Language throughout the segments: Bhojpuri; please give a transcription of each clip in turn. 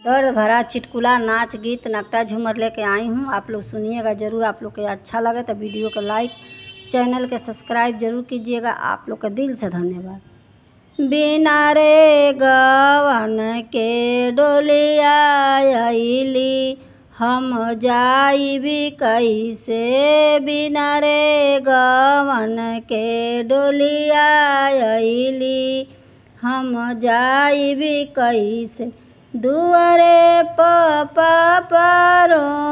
दर्द भरा चुटकुला नाच गीत नकटा झूमर लेके आई हूँ। आप लोग सुनिएगा ज़रूर। आप लोग को अच्छा लगे तो वीडियो को लाइक, चैनल के सब्सक्राइब जरूर कीजिएगा। आप लोग का दिल से धन्यवाद। बिना रे गवन के डोलिया अइली, हम जाइबी कैसे। बिना रे गवन के डोलिया अइली, हम जाइबी कैसे। दुआरे पापा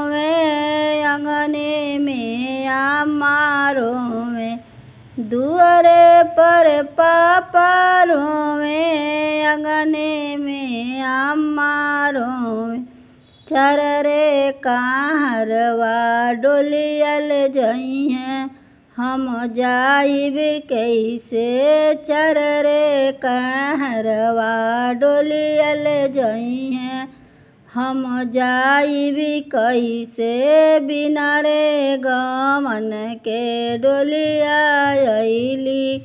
में अंगने में आमारो में, दुआरे पर पापा में अंगने में आमारो में। चर रे कहरवा डोलियल जइहें, हम जाइब कैसे। चर रे कहरवा डोलियल जइहें, हम जाइब कैसे। बिना रे गवन के डोलिया अइली,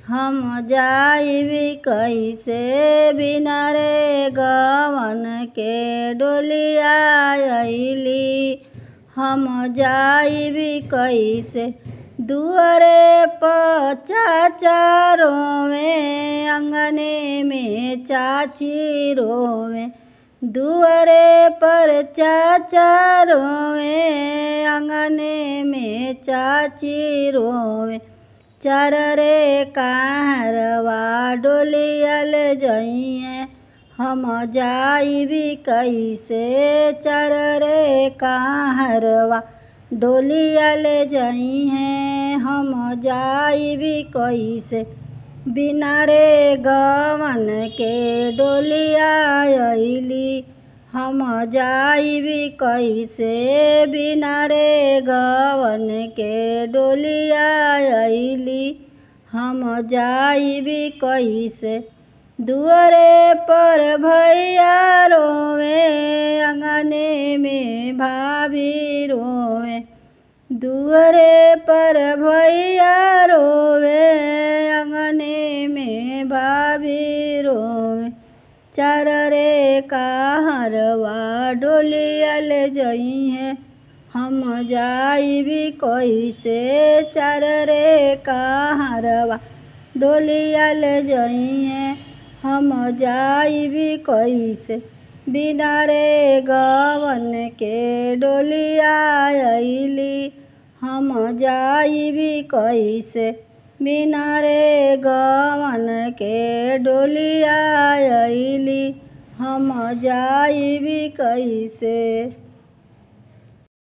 हम जाइब कैसे। बिना रे गवन के डोलिया अइली, हम जाइब कैसे। दुआरे पर चाचा रोवे, अंगने में चाची रोवे। दुआरे पर चाचा रोवे, अंगने में चाची रोवे। चर रे कहरवा डोलियल जइहें, हम जाइब कैसे। चर रे कहरवा डोलियल जइहें, हम जाइब कैसे। बिना रे गवन के डोलिया अइली, हम जाइब कैसे। बिना रे गवन के डोलिया अइली, हम जाइब कैसे। दुआरे पर भैया रोवे, अंगने में भाभी रोवे। दुआरे पर भैया रोवे, अंगने में भाभी रोवे। चर रे कहरवा डोलियल जइहें, हम जाइब कैसे। चर रे कहरवा डोलियल जइहें, हम जाइब कैसे। बिना रे गवन के डोलिया अइली, हम जाइब कैसे। बिना रे गवन के डोलिया अइली, हम जाइब कैसे।